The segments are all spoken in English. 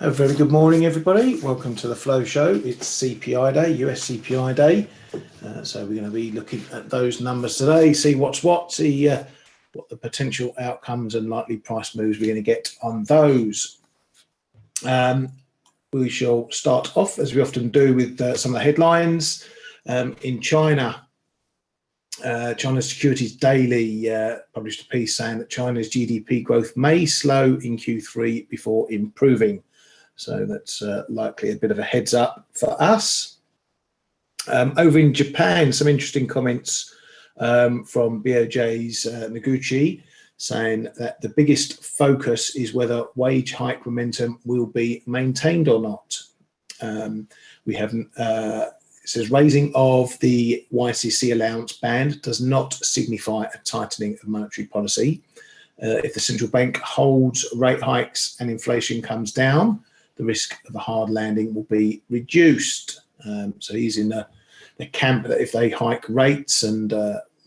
A very good morning, everybody. Welcome to the Flow Show. It's CPI day, US CPI day. So we're going to be looking at those numbers today, see what's what, see what the potential outcomes and likely price moves we're going to get on those. We shall start off, as we often do, with some of the headlines. In China, China's Securities Daily published a piece saying that China's GDP growth may slow in Q3 before improving. So that's likely a bit of a heads up for us. Over in Japan, some interesting comments from BOJ's Noguchi, saying that the biggest focus is whether wage hike momentum will be maintained or not. We haven't. It says raising of the YCC allowance band does not signify a tightening of monetary policy. If the central bank holds rate hikes and inflation comes down, the risk of a hard landing will be reduced. So he's in the camp that if they hike rates and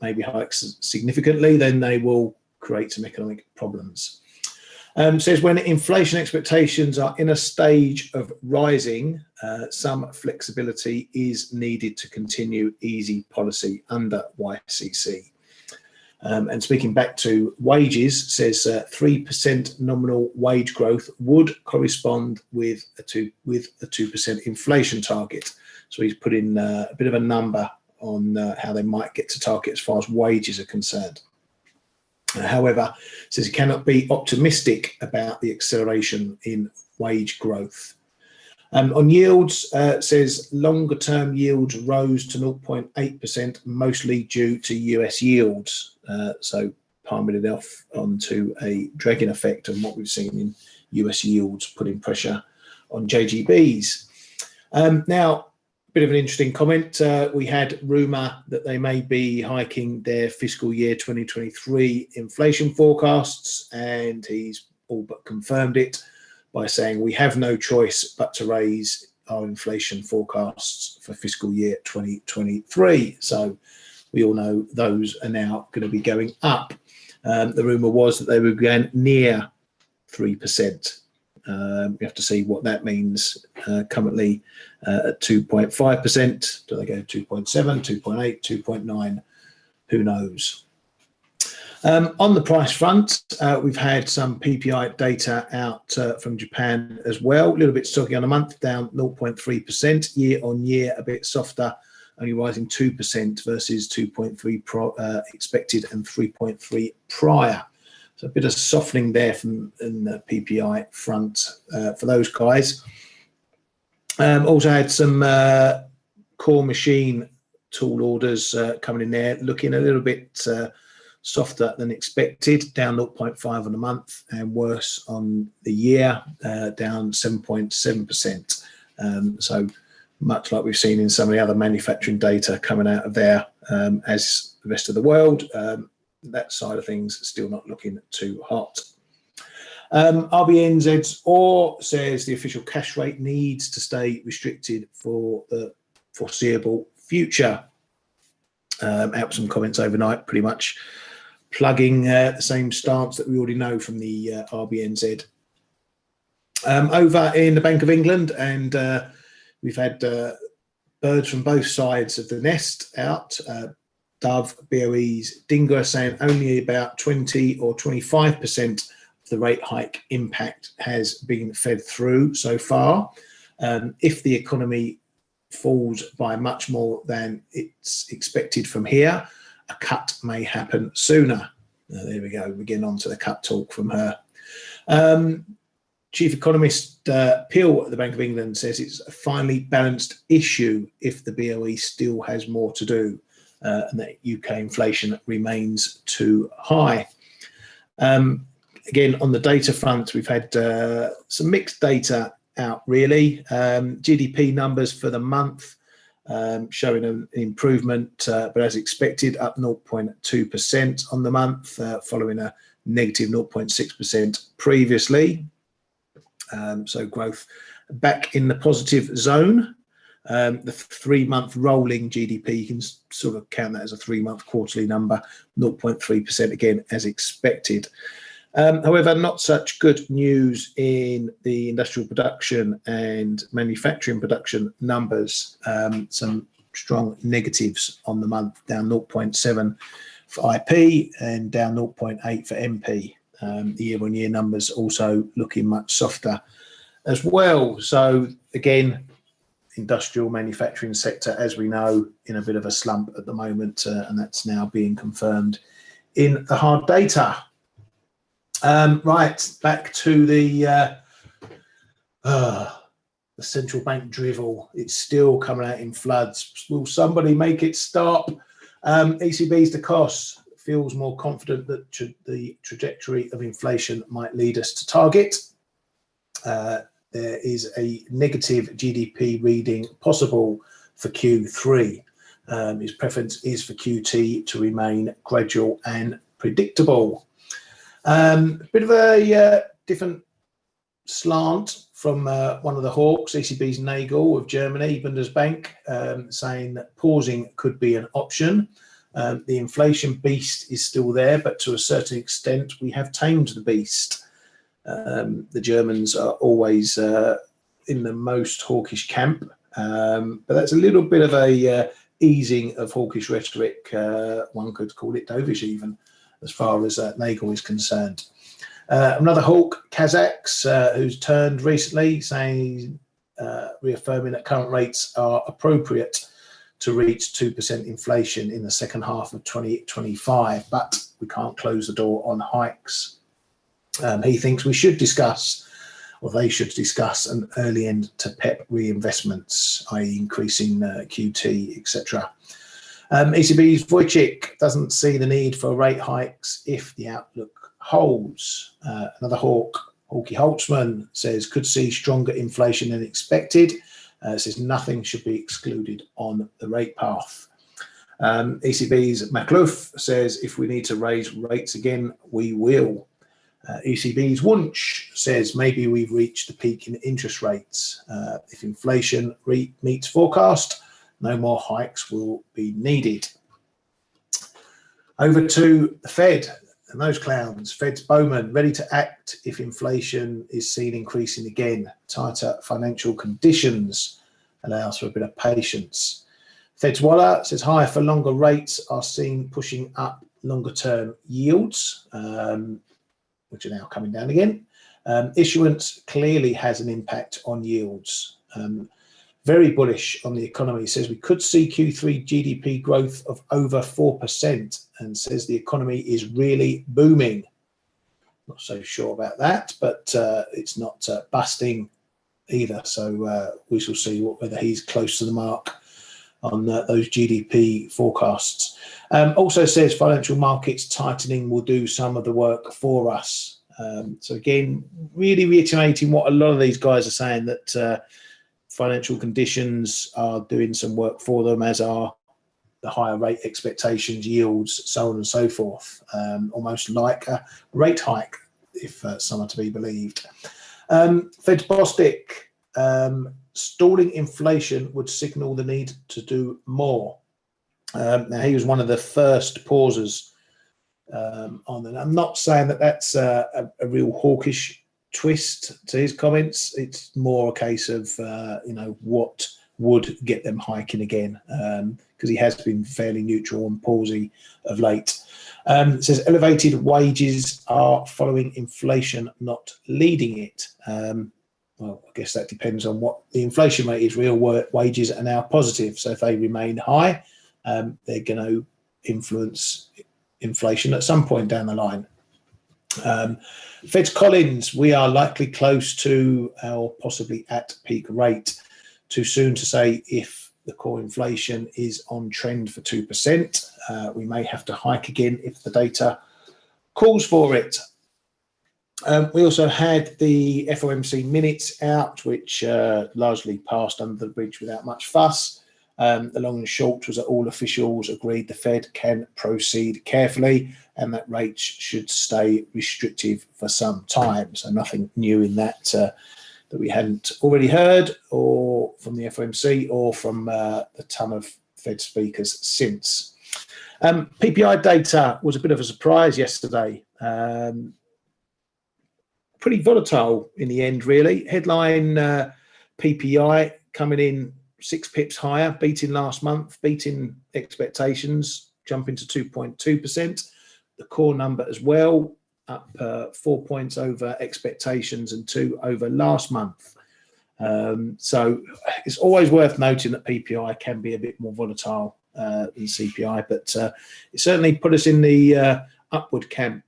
maybe hikes significantly, then they will create some economic problems. Says when inflation expectations are in a stage of rising, some flexibility is needed to continue easy policy under YCC. And speaking back to wages, says 3% nominal wage growth would correspond with a 2% inflation target. So he's put in a bit of a number on how they might get to target as far as wages are concerned. However, says he cannot be optimistic about the acceleration in wage growth. On yields, says longer-term yields rose to 0.8%, mostly due to US yields. So palming it off onto a dragging effect on what we've seen in US yields, putting pressure on JGBs. Now, a bit of an interesting comment. We had rumour that they may be hiking their fiscal year 2023 inflation forecasts, and he's all but confirmed it by saying we have no choice but to raise our inflation forecasts for fiscal year 2023. So we all know those are now going to be going up. The rumour was that they were going near 3%. We have to see what that means. Currently at 2.5%. Do they go 2.7, 2.8, 2.9? Who knows? On the price front, we've had some PPI data out from Japan as well. A little bit stocky on a month, down 0.3%. Year on year, a bit softer, only rising 2% versus 2.3 expected and 3.3 prior. So a bit of softening there from in the PPI front for those guys. Also had some core machine tool orders coming in there, looking a little bit softer than expected, down 0.5 on a month and worse on the year, down 7.7%. So much like we've seen in some of the other manufacturing data coming out of there, as the rest of the world, that side of things still not looking too hot. RBNZ's OR says the official cash rate needs to stay restricted for the foreseeable future. Out some comments overnight, pretty much plugging the same stance that we already know from the RBNZ. Over in the Bank of England, and we've had birds from both sides of the nest out. Dove, BOE's Dinger saying only about 20 or 25% of the rate hike impact has been fed through so far. If the economy falls by much more than it's expected from here, a cut may happen sooner. There we go. We're getting on to the cut talk from her. Chief Economist Peel at the Bank of England says it's a finely balanced issue if the BOE still has more to do, and that UK inflation remains too high. Again, on the data front, we've had some mixed data out, really. GDP numbers for the month showing an improvement, but as expected, up 0.2% on the month, following a negative 0.6% previously. So growth back in the positive zone. The 3-month rolling GDP, you can sort of count that as a 3-month quarterly number, 0.3% again as expected. However, not such good news in the industrial production and manufacturing production numbers. Some strong negatives on the month, down 0.7 for IP and down 0.8 for MP. The year-on-year numbers also looking much softer as well. So again, industrial manufacturing sector, as we know, in a bit of a slump at the moment, and that's now being confirmed in the hard data. Right, back to the central bank drivel. It's still coming out in floods. Will somebody make it stop? ECB's the cost feels more confident that the trajectory of inflation might lead us to target. There is a negative GDP reading possible for Q3. His preference is for QT to remain gradual and predictable. Bit of a different slant from one of the hawks, ECB's Nagel of Germany, Bundesbank, saying that pausing could be an option. The inflation beast is still there, but to a certain extent, we have tamed the beast. The Germans are always in the most hawkish camp, but that's a little bit of a easing of hawkish rhetoric. One could call it dovish even, as far as Nagel is concerned. Another hawk, Kazakhs, who's turned recently, saying, reaffirming that current rates are appropriate to reach 2% inflation in the second half of 2025, but we can't close the door on hikes. He thinks we should discuss, or they should discuss, an early end to PEP reinvestments, i.e. increasing QT, etc. ECB's Wojcik doesn't see the need for rate hikes if the outlook holds. Another hawk, Hawky Holtzman, says could see stronger inflation than expected. Says nothing should be excluded on the rate path. ECB's Makhlouf says if we need to raise rates again, we will. ECB's Wunsch says maybe we've reached the peak in interest rates. If inflation meets forecast, no more hikes will be needed. Over to the Fed and those clowns. Fed's Bowman ready to act if inflation is seen increasing again. Tighter financial conditions allows for a bit of patience. Fed's Waller says higher for longer rates are seen pushing up longer term yields, which are now coming down again. Issuance clearly has an impact on yields. Very bullish on the economy, says we could see Q3 GDP growth of over 4% and says the economy is really booming. Not so sure about that, but it's not busting either. So we shall see whether he's close to the mark on those GDP forecasts. Also says financial markets tightening will do some of the work for us. So again, really reiterating what a lot of these guys are saying, that financial conditions are doing some work for them, as are the higher rate expectations, yields, so on and so forth. Almost like a rate hike, if some are to be believed. Fed's Bostic, stalling inflation would signal the need to do more. Now, he was one of the first pausers on it. I'm not saying that that's a real hawkish twist to his comments. It's more a case of what would get them hiking again, because he has been fairly neutral and pausey of late. It says elevated wages are following inflation, not leading it. Well, I guess that depends on what the inflation rate is. Real wages are now positive, so if they remain high, they're going to influence inflation at some point down the line. Fed's Collins, we are likely close to or possibly at peak rate. Too soon to say if the core inflation is on trend for 2%. We may have to hike again if the data calls for it. We also had the FOMC minutes out, which largely passed under the bridge without much fuss. The long and short was that all officials agreed the Fed can proceed carefully and that rates should stay restrictive for some time. So nothing new in that that we hadn't already heard, or from the FOMC or from the ton of Fed speakers since. PPI data was a bit of a surprise yesterday. pretty volatile in the end, really. Headline PPI coming in 6 pips higher, beating last month, beating expectations, jumping to 2.2%. The core number as well, up 4 points over expectations and 2 over last month. So it's always worth noting that PPI can be a bit more volatile than CPI, but it certainly put us in the upward camp,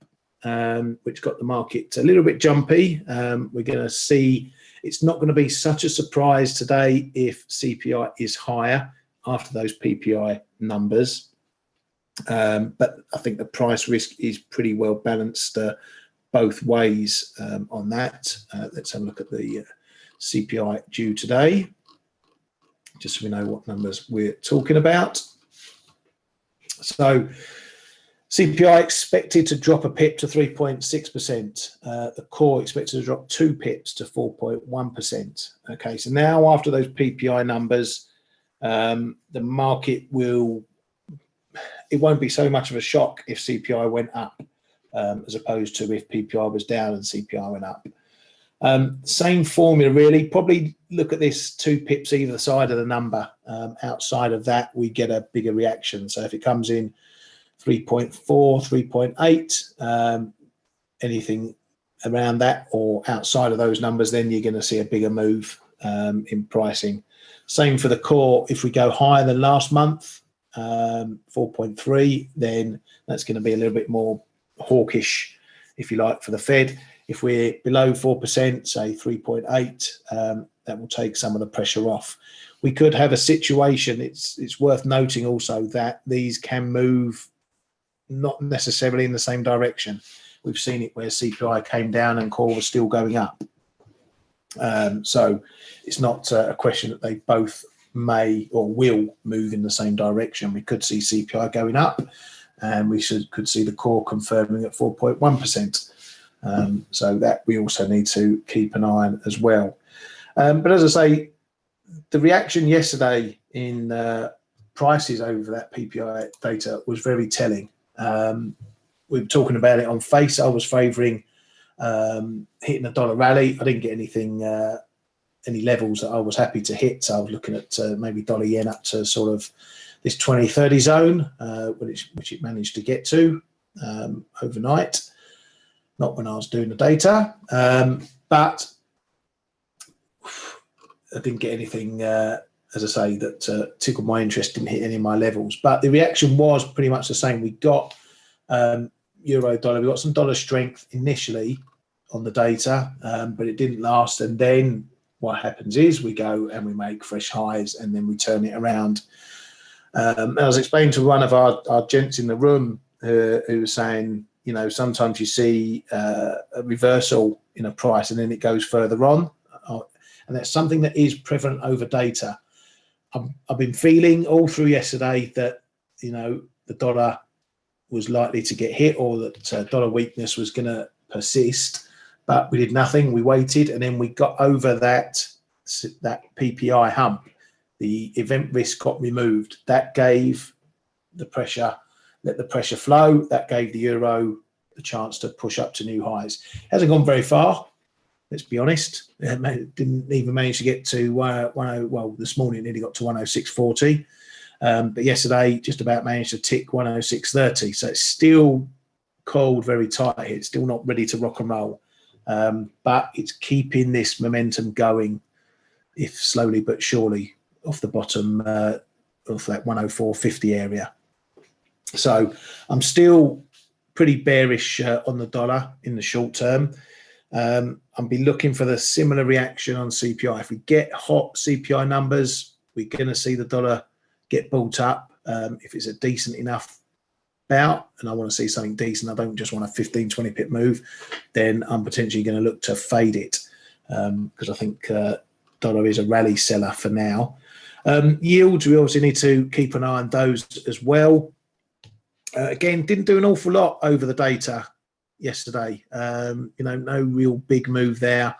which got the market a little bit jumpy. We're going to see it's not going to be such a surprise today if CPI is higher after those PPI numbers. But I think the price risk is pretty well balanced both ways on that. Let's have a look at the CPI due today, just so we know what numbers we're talking about. So CPI expected to drop a pip to 3.6%. The core expected to drop 2 pips to 4.1%. Okay, so now after those PPI numbers, the market it won't be so much of a shock if CPI went up as opposed to if PPI was down and CPI went up. Same formula really, probably look at this 2 pips either side of the number. Outside of that, we get a bigger reaction. So if it comes in 3.4, 3.8, anything around that or outside of those numbers, then you're going to see a bigger move in pricing. Same for the core. If we go higher than last month, 4.3, then that's going to be a little bit more hawkish, if you like, for the Fed. If we're below 4%, say 3.8, that will take some of the pressure off. We could have a situation, it's worth noting also that these can move not necessarily in the same direction. We've seen it where CPI came down and core was still going up. So it's not a question that they both may or will move in the same direction. We could see CPI going up and we could see the core confirming at 4.1%. So that we also need to keep an eye on as well. But as I say, the reaction yesterday in prices over that PPI data was very telling. We were talking about it on Face. I was favouring hitting a dollar rally. I didn't get anything, any levels that I was happy to hit. So I was looking at maybe dollar yen up to sort of this 20-30 zone, which it managed to get to overnight. Not when I was doing the data, but I didn't get anything, as I say, that tickled my interest, didn't hit any of my levels. But the reaction was pretty much the same. We got euro dollar, we got some dollar strength initially on the data, but it didn't last. And then what happens is we go and we make fresh highs and then we turn it around. I was explaining to one of our gents in the room who was saying, you know, sometimes you see a reversal in a price and then it goes further on. And that's something that is prevalent over data. I've been feeling all through yesterday that, you know, the dollar was likely to get hit or that dollar weakness was going to persist, but we did nothing. We waited and then we got over that PPI hump. The event risk got removed. That gave the pressure, let the pressure flow. That gave the euro the chance to push up to new highs. Hasn't gone very far, let's be honest. It didn't even manage to get to well, this morning it nearly got to 106.40. But yesterday just about managed to tick 106.30. So it's still cold, very tight here. It's still not ready to rock and roll. But it's keeping this momentum going, if slowly but surely, off the bottom of that 104.50 area. So I'm still pretty bearish on the dollar in the short term. I'll be looking for the similar reaction on CPI. If we get hot CPI numbers, we're going to see the dollar get bought up. If it's a decent enough bout, and I want to see something decent, I don't just want a 15, 20 pip move, then I'm potentially going to look to fade it because I think dollar is a rally seller for now. Yields, we obviously need to keep an eye on those as well. Again, didn't do an awful lot over the data yesterday. You know, no real big move there,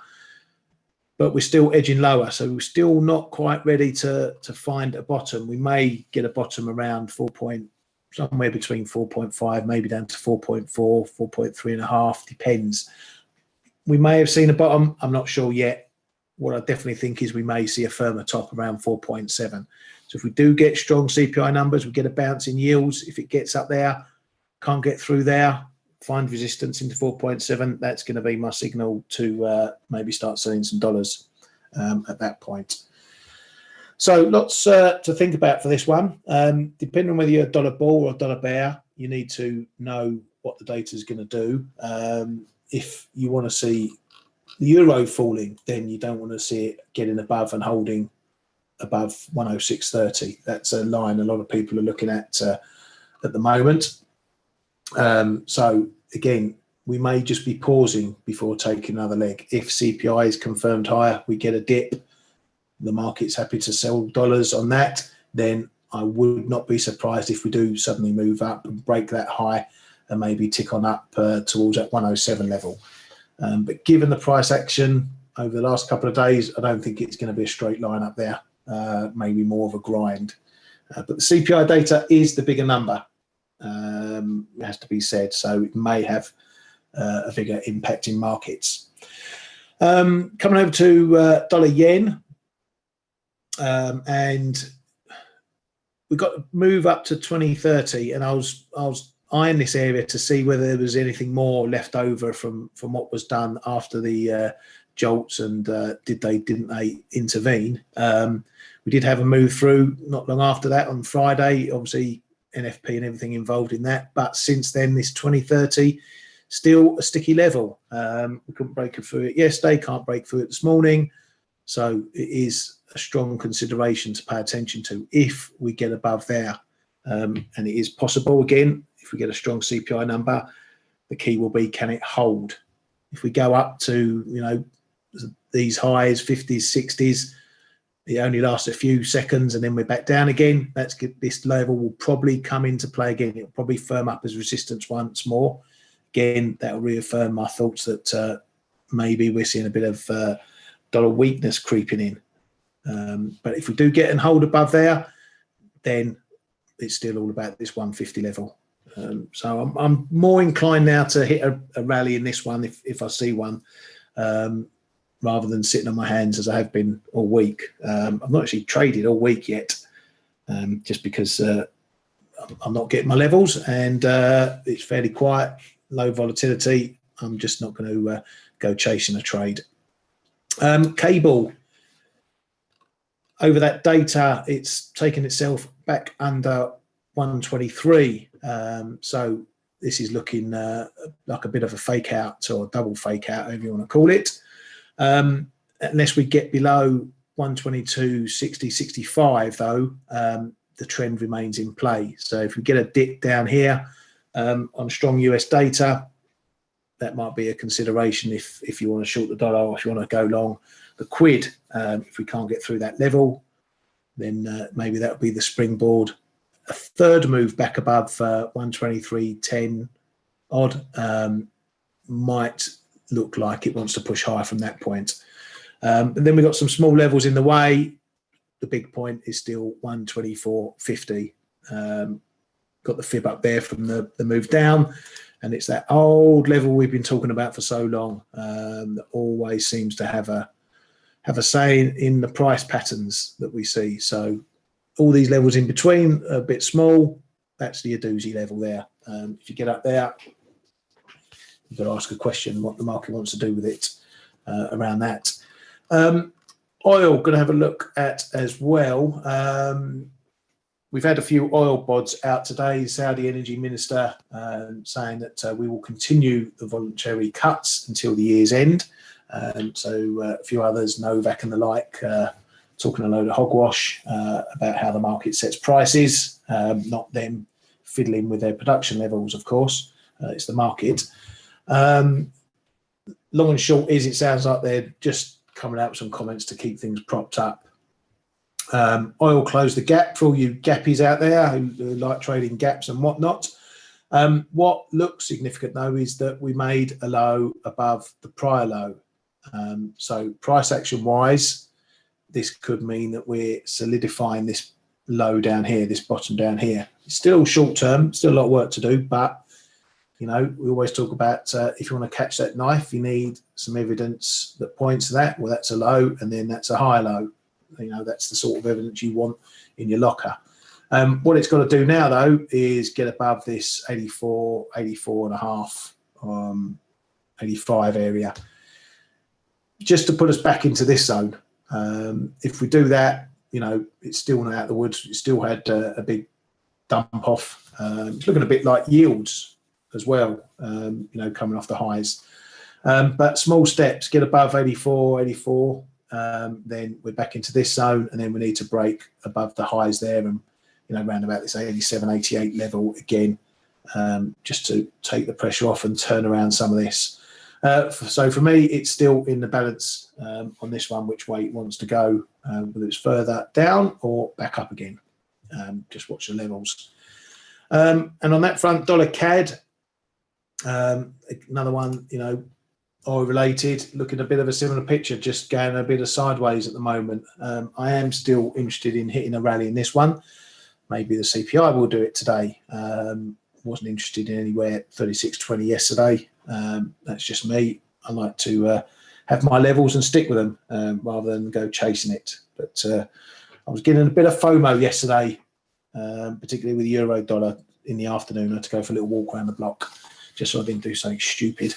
but we're still edging lower. So we're still not quite ready to find a bottom. We may get a bottom around somewhere between 4.5, maybe down to 4.4, 4.3.5, depends. we may have seen a bottom. I'm not sure yet. What I definitely think is we may see a firmer top around 4.7. So if we do get strong CPI numbers, we get a bounce in yields. If it gets up there, can't get through there, find resistance into 4.7, that's going to be my signal to maybe start selling some dollars at that point. So lots to think about for this one. Depending on whether you're a dollar bull or a dollar bear, you need to know what the data is going to do. If you want to see the euro falling, then you don't want to see it getting above and holding above 106.30. That's a line a lot of people are looking at the moment. So again, we may just be pausing before taking another leg. If CPI is confirmed higher, we get a dip, the market's happy to sell dollars on that, then I would not be surprised if we do suddenly move up and break that high and maybe tick on up towards that 107 level. But given the price action over the last couple of days, I don't think it's going to be a straight line up there, maybe more of a grind. But the CPI data is the bigger number. It has to be said, so it may have a bigger impact in markets. Coming over to dollar yen, and we got to move up to 2030, and I was eyeing this area to see whether there was anything more left over from what was done after the jolts, and didn't they intervene. We did have a move through not long after that on Friday, obviously NFP and everything involved in that, but since then this 2030 still a sticky level. We couldn't break through it yesterday, can't break through it this morning, so it is a strong consideration to pay attention to if we get above there, and it is possible. Again, if we get a strong CPI number, the key will be, can it hold? If we go up to, you know, these highs, 50s, 60s, it only lasts a few seconds and then we're back down again. That's good. This level will probably come into play again. It'll probably firm up as resistance once more. Again, that will reaffirm my thoughts that maybe we're seeing a bit of dollar weakness creeping in. But if we do get and hold above there, then it's still all about this 150 level. So I'm more inclined now to hit a rally in this one if I see one, rather than sitting on my hands as I have been all week. I've not actually traded all week yet, just because I'm not getting my levels, and it's fairly quiet, low volatility. I'm just not going to go chasing a trade. Cable, over that data, it's taken itself back under 123. So this is looking like a bit of a fake out or double fake out, however you want to call it. Unless we get below 122, 60, 65 though, the trend remains in play. So if we get a dip down here on strong US data, that might be a consideration if you want to short the dollar or if you want to go long the quid. If we can't get through that level, then maybe that would be the springboard. A third move back above 123.10 odd might look like it wants to push higher from that point. And then we've got some small levels in the way. The big point is still 124.50. Got the fib up there from the move down, and it's that old level we've been talking about for so long, that always seems to have a say in the price patterns that we see. So all these levels in between are a bit small. That's the doozy level there. If you get up there, you've got to ask a question what the market wants to do with it around that. Oil, going to have a look at as well. We've had a few oil bods out today. Saudi Energy Minister saying that we will continue the voluntary cuts until the year's end. So a few others, Novak and the like, talking a load of hogwash about how the market sets prices, not them fiddling with their production levels, of course. It's the market. Long and short is, it sounds like they're just coming out with some comments to keep things propped up. Oil closed the gap for all you gappies out there who like trading gaps and whatnot. What looks significant though is that we made a low above the prior low. So price action wise, this could mean that we're solidifying this low down here, this bottom down here. It's still short term, still a lot of work to do, but You know, we always talk about if you want to catch that knife, you need some evidence that points to that. Well, that's a low, and then that's a high low. You know, that's the sort of evidence you want in your locker. What it's got to do now, though, is get above this 84, 84 and a half, 85 area, just to put us back into this zone. If we do that, you know, it's still not out of the woods. It still had a big dump off. It's looking a bit like yields as well, you know, coming off the highs. But small steps, get above 84, 84, then we're back into this zone, and then we need to break above the highs there and, you know, around about this 87, 88 level again, just to take the pressure off and turn around some of this. So for me, it's still in the balance on this one, which way it wants to go, whether it's further down or back up again. Just watch the levels. And on that front, dollar CAD, another one, you know, oil related, looking a bit of a similar picture, just going a bit of sideways at the moment. I am still interested in hitting a rally in this one. Maybe the CPI will do it today. Wasn't interested in anywhere 36.20 yesterday. That's just me. I like to have my levels and stick with them rather than go chasing it. But I was getting a bit of FOMO yesterday, particularly with euro dollar in the afternoon. I had to go for a little walk around the block just so I didn't do something stupid.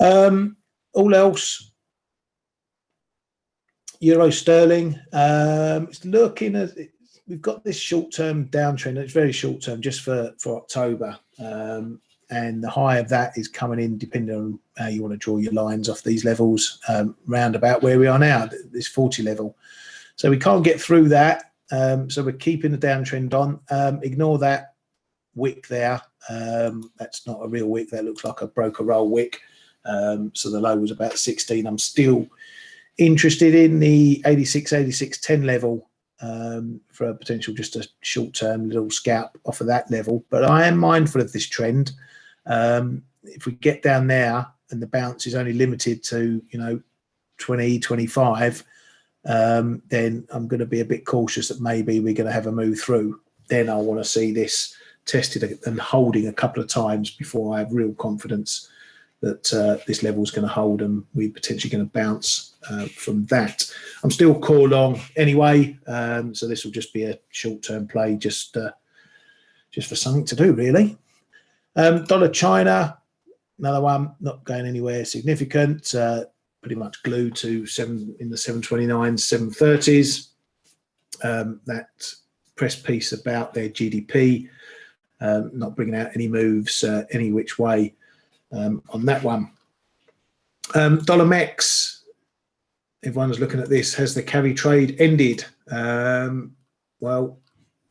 All else, euro sterling, it's looking as we've got this short-term downtrend. It's very short-term, just for October. And the high of that is coming in, depending on how you want to draw your lines off these levels, round about where we are now, this 40 level. So we can't get through that. So we're keeping the downtrend on. Ignore that wick there. That's not a real wick. That looks like a broker roll wick. So the low was about 16. I'm still interested in the 86, 86, 10 level for a potential, just a short-term little scalp off of that level. But I am mindful of this trend. If we get down there and the bounce is only limited to, you know, 20, 25, then I'm going to be a bit cautious that maybe we're going to have a move through. Then I want to see this tested and holding a couple of times before I have real confidence that this level is going to hold and we're potentially going to bounce from that. I'm still core long anyway, so this will just be a short-term play, just for something to do, really. Dollar China, another one, not going anywhere significant, pretty much glued to in the 729s, 730s. That press piece about their GDP, not bringing out any moves any which way. On that one, dollar MEX, everyone's looking at this. Has the carry trade ended? Well,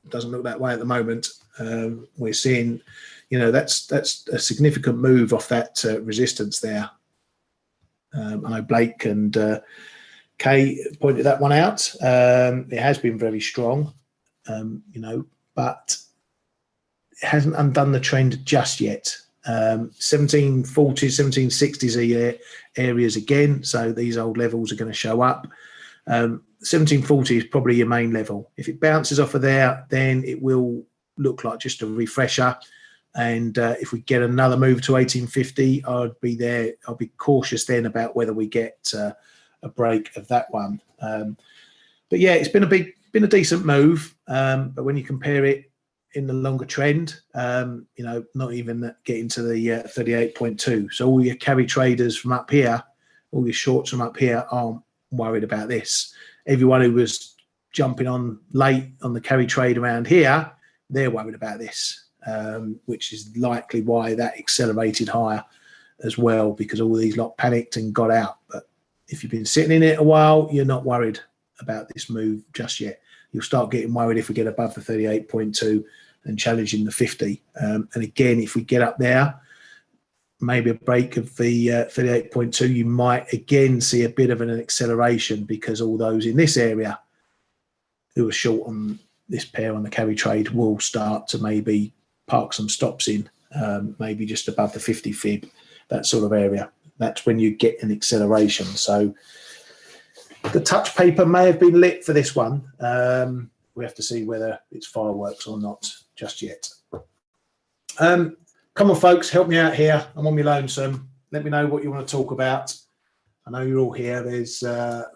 it doesn't look that way at the moment. We're seeing, you know, that's a significant move off that resistance there. I know Blake and Kay pointed that one out. It has been very strong, you know, but it hasn't undone the trend just yet. 1740s, 1760s areas again, so these old levels are going to show up. 1740 is probably your main level. If it bounces off of there, then it will look like just a refresher. And if we get another move to 1850, I'd be there. I'll be cautious then about whether we get a break of that one. But yeah, it's been a decent move. But when you compare it in the longer trend, you know, not even getting to the 38.2. So all your carry traders from up here, all your shorts from up here aren't worried about this. Everyone who was jumping on late on the carry trade around here, they're worried about this, which is likely why that accelerated higher as well, because all these lot panicked and got out. But if you've been sitting in it a while, you're not worried about this move just yet. You'll start getting worried if we get above the 38.2 and challenging the 50. And again, if we get up there, maybe a break of the 38.2, you might again see a bit of an acceleration, because all those in this area who are short on this pair on the carry trade will start to maybe park some stops in, maybe just above the 50 fib, that sort of area. That's when you get an acceleration. So the touch paper may have been lit for this one. We have to see whether it's fireworks or not just yet. Come on, folks, help me out here. I'm on my lonesome. Let me know what you want to talk about. I know you're all here. There's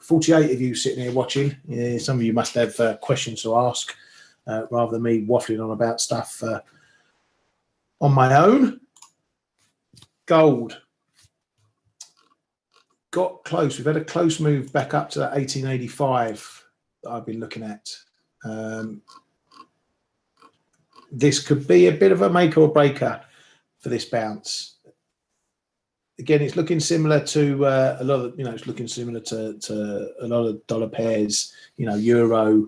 48 of you sitting here watching. Yeah, some of you must have questions to ask rather than me waffling on about stuff on my own. Gold. Got close. We've had a close move back up to that 1885 that I've been looking at. This could be a bit of a make or breaker for this bounce. Again, it's looking similar to a lot of, it's looking similar to a lot of dollar pairs, Euro,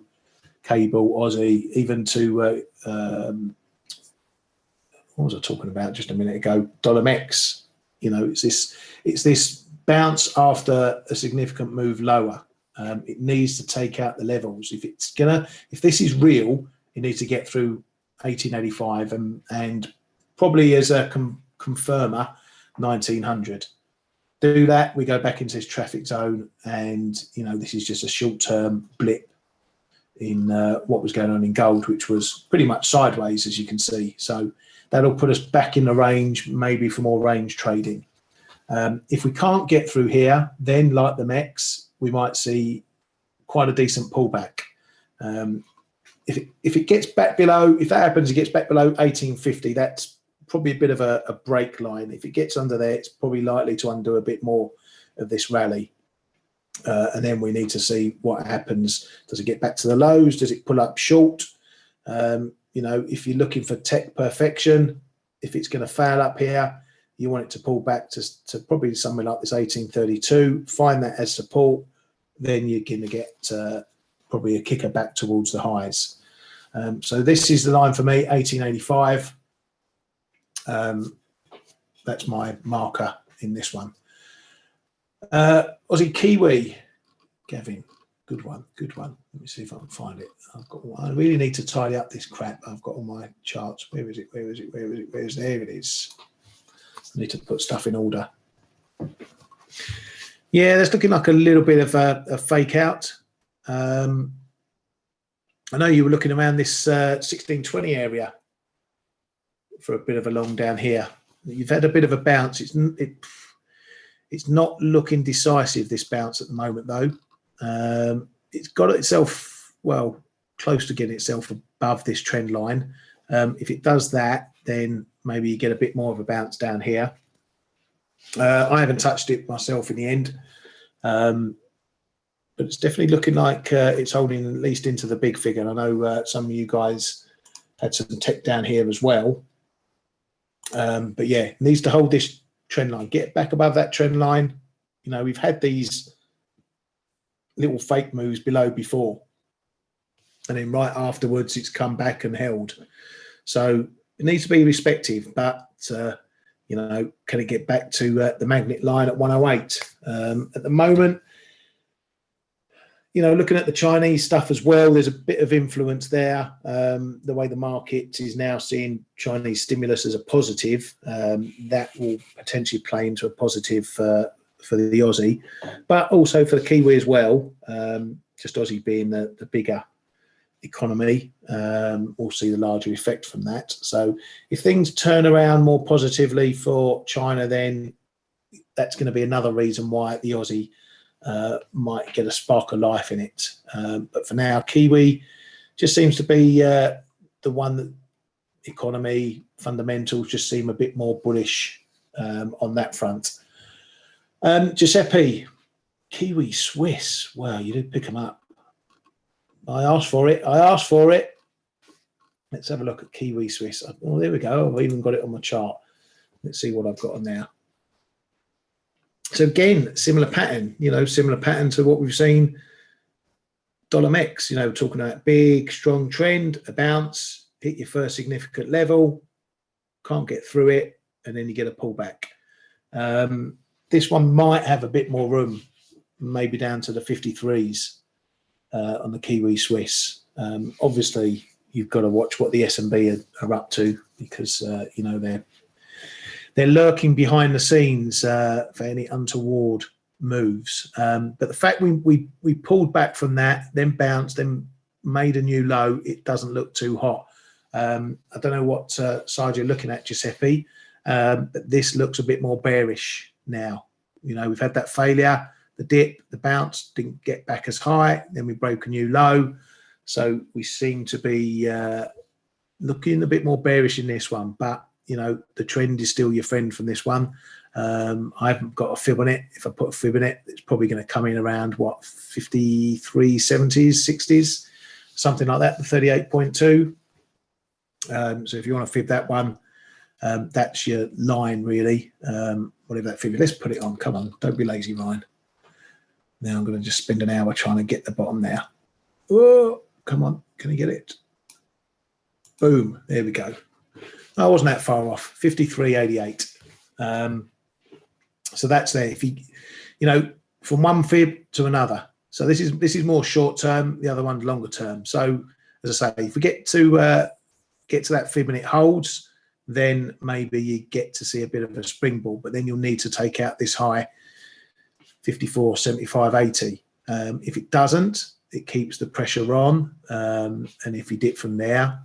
Cable, Aussie, even to, what was I talking about just a minute ago? Dollar MEX. It's this bounce after a significant move lower. It needs to take out the levels. If this is real, it needs to get through 1885 and probably as a confirmer 1900. Do that, we go back into this traffic zone, and this is just a short-term blip in what was going on in gold, which was pretty much sideways, as you can see. So that'll put us back in the range, maybe for more range trading. If we can't get through here, then like the MEX, we might see quite a decent pullback. If it gets back below, if that happens, it gets back below 1850, that's probably a bit of a break line. If it gets under there, it's probably likely to undo a bit more of this rally. And then we need to see what happens. Does it get back to the lows? Does it pull up short? If you're looking for tech perfection, if it's going to fail up here, you want it to pull back to probably somewhere like this 1832, find that as support, then you're going to get probably a kicker back towards the highs. So this is the line for me, 1885. That's my marker in this one. Aussie Kiwi, Gavin, good one. Let me see if I can find it. I really need to tidy up this crap I've got on my charts. Where is it? There it is. I need to put stuff in order. Yeah, that's looking like a little bit of a fake out. I know you were looking around this 1620 area for a bit of a long down here. You've had a bit of a bounce. It's not looking decisive, this bounce at the moment, though. It's got itself, close to getting itself above this trend line. If it does that, then maybe you get a bit more of a bounce down here. I haven't touched it myself in the end. But it's definitely looking like it's holding at least into the big figure. And I know some of you guys had some tech down here as well. But yeah, it needs to hold this trend line, get back above that trend line. We've had these little fake moves below before, and then right afterwards it's come back and held. So it needs to be respective, but can it get back to the magnet line at 108? At the moment, looking at the Chinese stuff as well, there's a bit of influence there. The way the market is now seeing Chinese stimulus as a positive, that will potentially play into a positive for the Aussie, but also for the Kiwi as well. Just Aussie being the bigger economy, we'll see the larger effect from that. So if things turn around more positively for China, then that's going to be another reason why the Aussie might get a spark of life in it. But for now, Kiwi just seems to be the one that economy fundamentals just seem a bit more bullish on that front. Giuseppe, Kiwi Swiss. Wow, you did pick them up. I asked for it. Let's have a look at Kiwi Swiss. Oh, there we go. I've even got it on my chart. Let's see what I've got on there. So again, similar pattern, similar pattern to what we've seen dollar MEX, talking about big, strong trend, a bounce, hit your first significant level, can't get through it, and then you get a pullback. This one might have a bit more room, maybe down to the 53s on the Kiwi Swiss. Obviously, you've got to watch what the S&B are up to, because, they're lurking behind the scenes for any untoward moves. But the fact we pulled back from that, then bounced, then made a new low, it doesn't look too hot. I don't know what side you're looking at, Giuseppe, but this looks a bit more bearish now. You know, we've had that failure, the dip, the bounce, didn't get back as high, then we broke a new low. So we seem to be looking a bit more bearish in this one, but you know, the trend is still your friend from this one. I haven't got a fib on it. If I put a fib in it, it's probably going to come in around what, 53, 70s, 60s, something like that, the 38.2. So if you want to fib that one, that's your line really. Whatever that fib is, let's put it on. Come on, don't be lazy, Ryan. Now I'm going to just spend an hour trying to get the bottom there. Oh, come on, can you get it? Boom, there we go. I wasn't that far off, 53.88. So that's there. If you know, from one fib to another. So this is more short term. The other one's longer term. So as I say, if we get to that fib and it holds, then maybe you get to see a bit of a springboard. But then you'll need to take out this high, 54.75.80. If it doesn't, it keeps the pressure on. And if you dip from there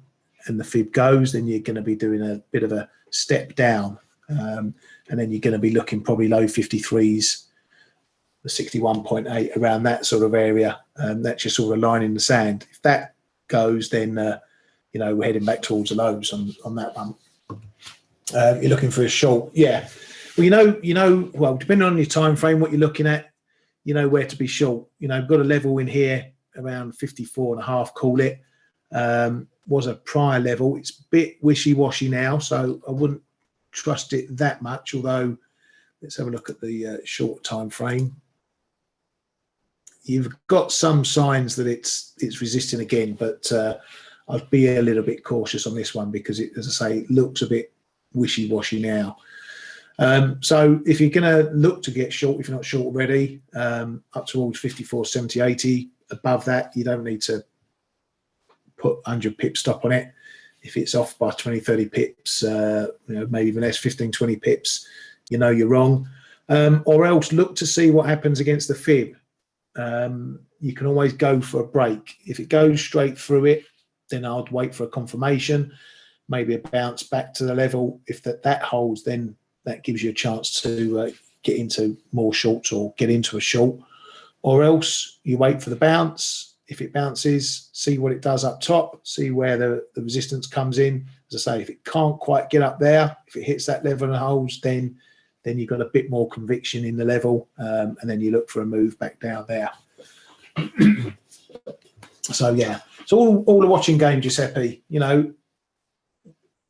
and the fib goes, then you're going to be doing a bit of a step down. And then you're going to be looking probably low 53s, the 61.8, around that sort of area. That's your sort of line in the sand. If that goes, then you know, we're heading back towards the lows on that one. You're looking for a short, yeah. Well, you know, well, depending on your time frame, what you're looking at, you know where to be short. You know, got a level in here around 54.5, call it. Was a prior level. It's a bit wishy-washy now, so I wouldn't trust it that much. Although, let's have a look at the short time frame. You've got some signs that it's resisting again, but I'd be a little bit cautious on this one because it, as I say, it looks a bit wishy-washy now. So if you're going to look to get short, if you're not short already, up towards 54.70.80, above that, you don't need to put 100 pip stop on it. If it's off by 20, 30 pips, you know, maybe even less, 15, 20 pips, you know you're wrong. Or else look to see what happens against the fib. You can always go for a break. If it goes straight through it, then I'd wait for a confirmation, maybe a bounce back to the level. If that holds, then that gives you a chance to get into more shorts or get into a short. Or else you wait for the bounce. If it bounces, see what it does up top, see where the resistance comes in. As I say, if it can't quite get up there, if it hits that level and holds, then you've got a bit more conviction in the level, and then you look for a move back down there. So yeah, it's all a watching game, Giuseppe. You know,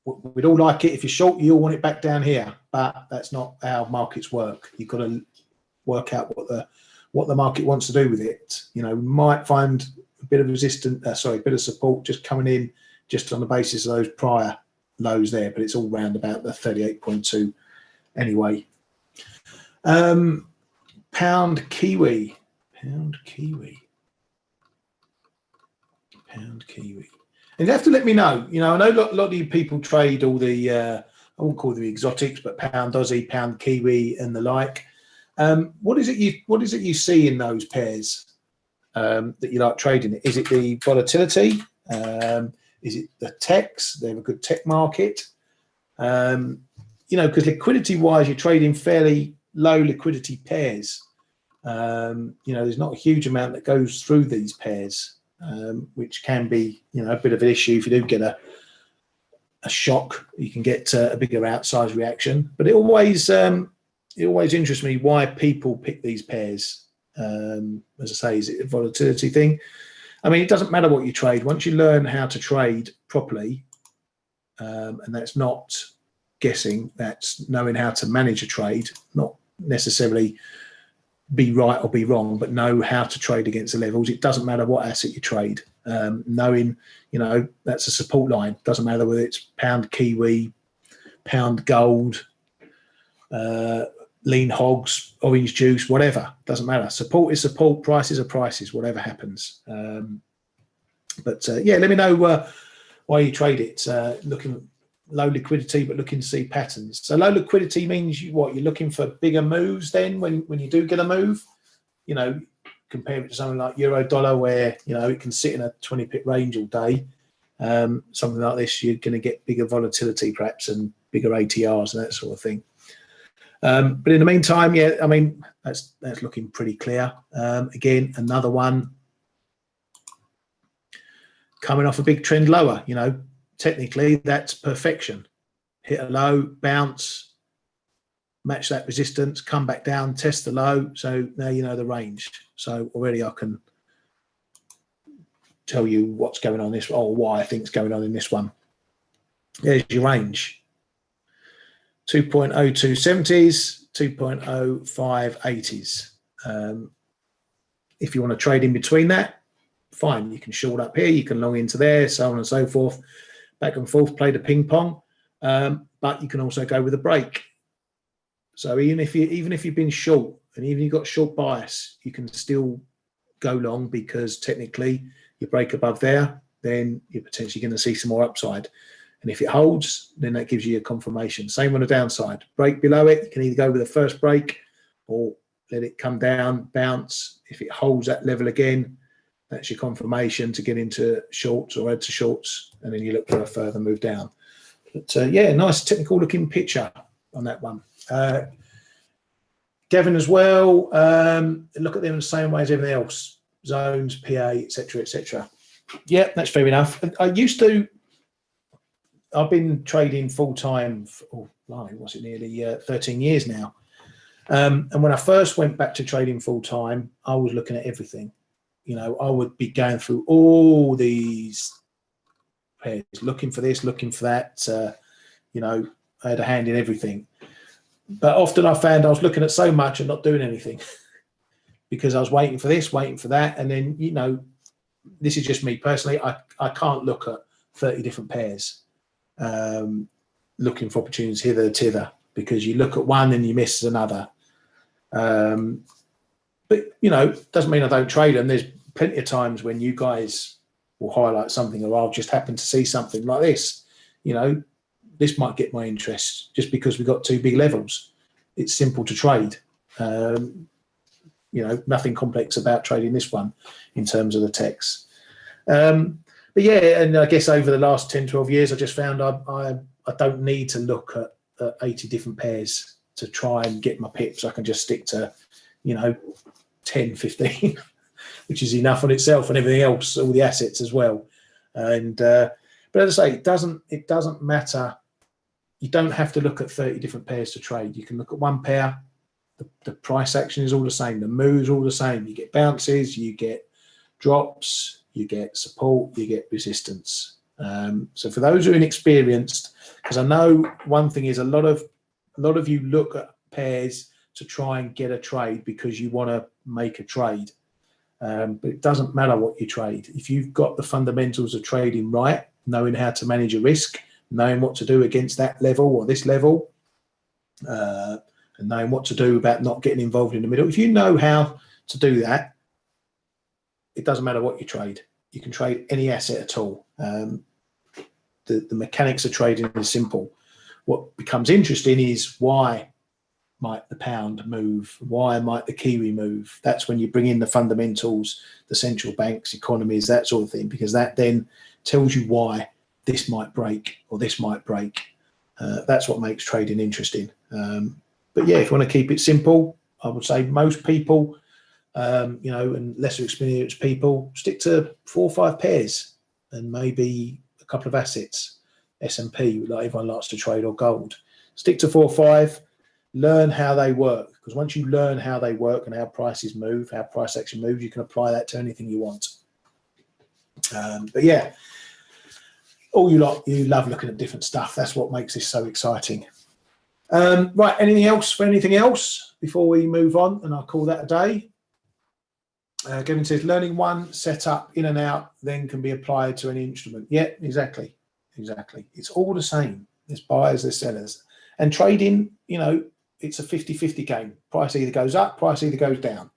we'd all like it. If you're short, you all want it back down here, but that's not how markets work. You've got to work out what the market wants to do with it. You know, we might find a bit of resistance, a bit of support just coming in just on the basis of those prior lows there, but it's all round about the 38.2 anyway. Pound Kiwi. And you have to let me know. You know, I know a lot of you people trade all the, I won't call them exotics, but pound Aussie, pound Kiwi, and the like. What is it you see in those pairs that you like trading? Is it the volatility? Is it the techs? They have a good tech market. You know, because liquidity-wise, you're trading fairly low liquidity pairs. You know, there's not a huge amount that goes through these pairs, which can be, you know, a bit of an issue if you do get a shock. You can get a bigger outsized reaction. But it always interests me why people pick these pairs. As I say, is it a volatility thing? I mean, it doesn't matter what you trade. Once you learn how to trade properly, and that's not guessing, that's knowing how to manage a trade, not necessarily be right or be wrong, but know how to trade against the levels. It doesn't matter what asset you trade. Knowing, you know, that's a support line. Doesn't matter whether it's pound Kiwi, pound gold, lean hogs, orange juice, whatever. Doesn't matter. Support is support. Prices are prices, whatever happens. But yeah, let me know why you trade it. Looking low liquidity, but looking to see patterns. So low liquidity means you're looking for bigger moves then when you do get a move. You know, compare it to something like euro dollar where, you know, it can sit in a 20 pip range all day. something like this, you're going to get bigger volatility perhaps and bigger ATRs and that sort of thing. But in the meantime, yeah, I mean, that's looking pretty clear. Again, another one coming off a big trend lower. You know, technically that's perfection. Hit a low, bounce, match that resistance, come back down, test the low. So now you know the range. So already I can tell you what's going on this, or why I think is going on in this one. There's your range. 2.0270s, 2.0580s. If you want to trade in between that, fine. You can short up here, you can long into there, so on and so forth, back and forth, play the ping pong. But you can also go with a break. So even if you've been short and even you've got short bias, you can still go long, because technically you break above there, then you're potentially going to see some more upside. And if it holds, then that gives you a confirmation. Same on the downside. Break below it, you can either go with the first break or let it come down, bounce. If it holds that level again, that's your confirmation to get into shorts or add to shorts, and then you look for a further move down. But yeah, nice technical looking picture on that one. Devon as well, look at them the same way as everything else. Zones, PA, etc., etc. Yeah, that's fair enough. I've been trading full time for, what's it, nearly 13 years now. And when I first went back to trading full time, I was looking at everything. You know, I would be going through all these pairs, looking for this, looking for that. You know, I had a hand in everything. But often I found I was looking at so much and not doing anything because I was waiting for this, waiting for that. And then, you know, this is just me personally. I can't look at 30 different pairs looking for opportunities hither, thither, because you look at one and you miss another. But, you know, doesn't mean I don't trade them. There's plenty of times when you guys will highlight something, or I'll just happen to see something like this. You know, this might get my interest just because we've got two big levels. It's simple to trade. You know, nothing complex about trading this one in terms of the techs. But yeah, and I guess over the last 10, 12 years, I just found I don't need to look at 80 different pairs to try and get my pips. I can just stick to, you know, 10, 15, which is enough on itself, and everything else, all the assets as well. And but as I say, it doesn't matter. You don't have to look at 30 different pairs to trade. You can look at one pair. The price action is all the same. The moves all the same. You get bounces, you get drops, you get support, you get resistance. So for those who are inexperienced, because I know one thing is a lot of you look at pairs to try and get a trade because you want to make a trade. But it doesn't matter what you trade. If you've got the fundamentals of trading right, knowing how to manage a risk, knowing what to do against that level or this level, and knowing what to do about not getting involved in the middle. If you know how to do that, it doesn't matter what you trade. You can trade any asset at all. The mechanics of trading is simple. What becomes interesting is why might the pound move? Why might the Kiwi move? That's when you bring in the fundamentals, the central banks, economies, that sort of thing, because that then tells you why this might break or this might break. That's what makes trading interesting. But yeah, if you want to keep it simple, I would say most people, you know, and lesser experienced people, stick to 4 or 5 pairs and maybe a couple of assets. S&P, like everyone likes to trade, or gold. Stick to 4 or 5. Learn how they work, because once you learn how they work and how prices move, how price action moves, you can apply that to anything you want. But yeah, you love looking at different stuff. That's what makes this so exciting. Right, anything else for anything else before we move on? And I'll call that a day. Gavin says, learning one setup in and out then can be applied to any instrument. Yeah, exactly. It's all the same. There's buyers, there's sellers. And trading, you know, it's a 50-50 game. Price either goes up, price either goes down.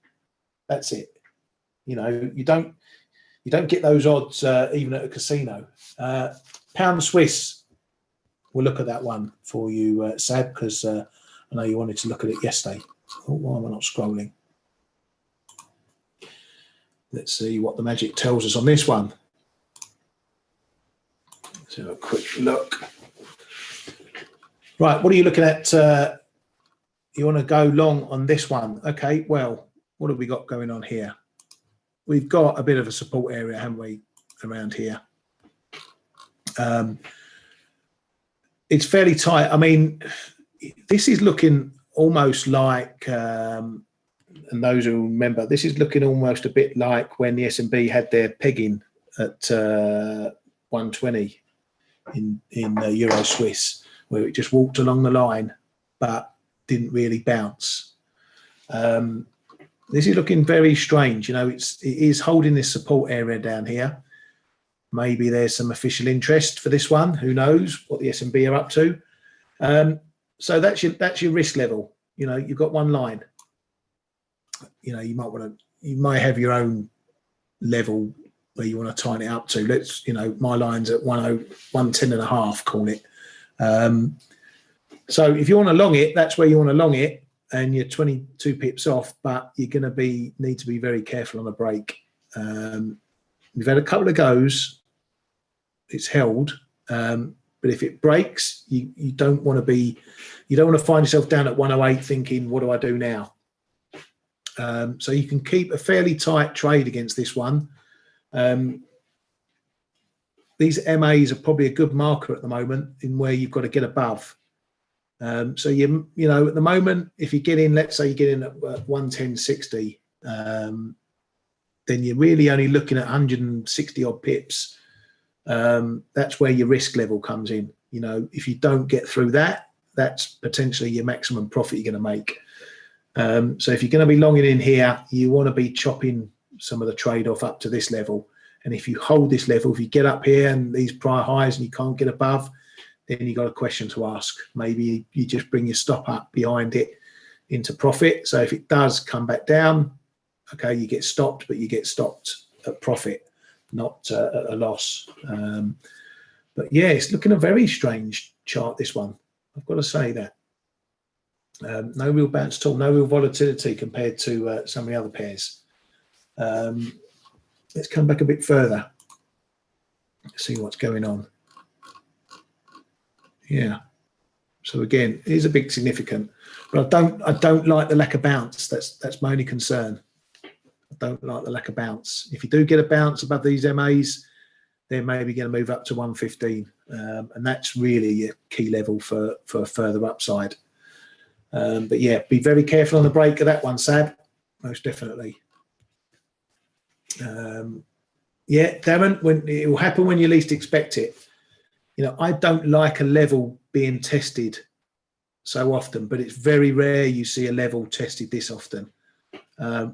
That's it. You know, you don't get those odds even at a casino. Pound Swiss, we'll look at that one for you, Sab, because I know you wanted to look at it yesterday. Oh, why am I not scrolling? Let's see what the magic tells us on this one. have a quick look. Right, what are you looking at? You want to go long on this one? Okay, well, what have we got going on here? We've got a bit of a support area, haven't we, around here? It's fairly tight. I mean, this is looking almost like, and those who remember, this is looking almost a bit like when the S&P had their pegging at 120 in Euro Swiss, where it just walked along the line but didn't really bounce. This is looking very strange. You know, it is holding this support area down here. Maybe there's some official interest for this one. Who knows what the S&P are up to? So that's your risk level. You know, you've got one line. You know, you might have your own level where you want to tighten it up to. Let's, you know, my line's at 110.5, call it. So if you want to long it, that's where you want to long it, and you're 22 pips off, but you're going to need to be very careful on the break. We've had a couple of goes, it's held, but if it breaks, you don't want to find yourself down at 108 thinking, what do I do now? So you can keep a fairly tight trade against this one. These MAs are probably a good marker at the moment in where you've got to get above. So you know, at the moment, if you get in, let's say you get in at 110.60, then you're really only looking at 160 odd pips. That's where your risk level comes in. You know, if you don't get through that, that's potentially your maximum profit you're going to make. So if you're going to be longing in here, you want to be chopping some of the trade off up to this level. And if you hold this level, if you get up here and these prior highs and you can't get above, then you've got a question to ask. Maybe you just bring your stop up behind it into profit. So if it does come back down, okay, you get stopped, but you get stopped at profit, not at a loss. But yeah, it's looking a very strange chart, this one. I've got to say that. No real bounce at all, no real volatility compared to some of the other pairs. Let's come back a bit further, see what's going on. Yeah. So again, it is a bit significant, but I don't like the lack of bounce. That's my only concern. I don't like the lack of bounce. If you do get a bounce above these MAs, they're maybe going to move up to 115, and that's really a key level for further upside. But yeah, be very careful on the break of that one, Sab. Most definitely. Yeah, Darren, when it will happen when you least expect it. You know, I don't like a level being tested so often, but it's very rare you see a level tested this often,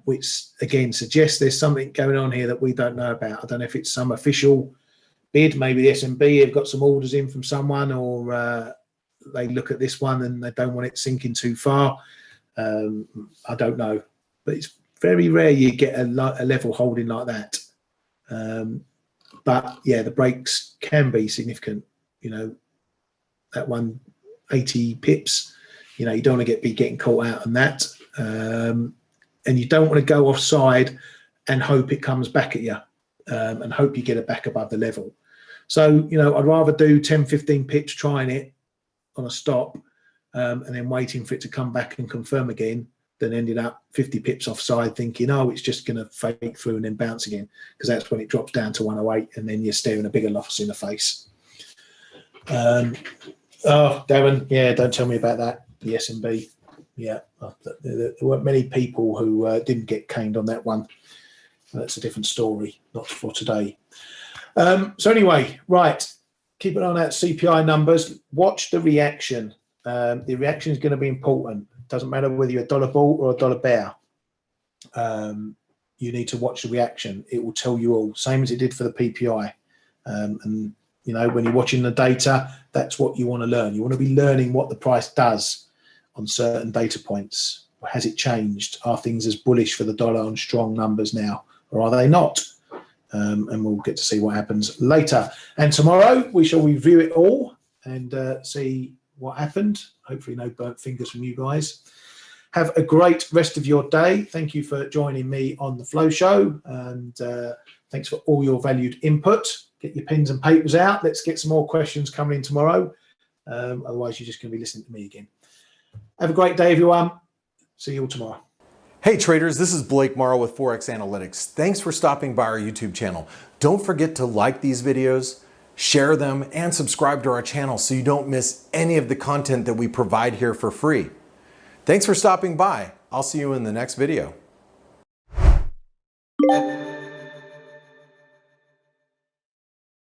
which again suggests there's something going on here that we don't know about. I don't know if it's some official bid, maybe the S&P have got some orders in from someone, or they look at this one and they don't want it sinking too far. I don't know, but it's very rare you get a level holding like that. But yeah, the breaks can be significant. You know, that 180 pips, you know, you don't want to be getting caught out on that. And you don't want to go offside and hope it comes back at you, and hope you get it back above the level. So, you know, I'd rather do 10, 15 pips trying it on a stop, and then waiting for it to come back and confirm again, than ended up 50 pips offside thinking, oh, it's just going to fake through and then bounce again, because that's when it drops down to 108 and then you're staring a bigger loss in the face. Oh, Darren, yeah, don't tell me about that. The S&B, yeah, there weren't many people who didn't get caned on that one. That's a different story, not for today. So anyway, right, keep an eye on that CPI numbers. Watch the reaction. The reaction is going to be important. Doesn't matter whether you're a dollar bull or a dollar bear. You need to watch the reaction. It will tell you all, same as it did for the PPI. And you know, when you're watching the data, that's what you want to learn. You want to be learning what the price does on certain data points. Has it changed? Are things as bullish for the dollar on strong numbers now, or are they not? And we'll get to see what happens later. And tomorrow we shall review it all and see what happened. Hopefully no burnt fingers from you guys. Have a great rest of your day. Thank you for joining me on the Flow Show, and thanks for all your valued input. get your pens and papers out. Let's get some more questions coming in tomorrow. Otherwise, you're just going to be listening to me again. Have a great day, everyone. See you all tomorrow. Hey traders, this is Blake Morrow with ForexAnalytix. Thanks for stopping by our YouTube channel. Don't forget to like these videos, share them, and subscribe to our channel so you don't miss any of the content that we provide here for free. Thanks for stopping by. I'll see you in the next video.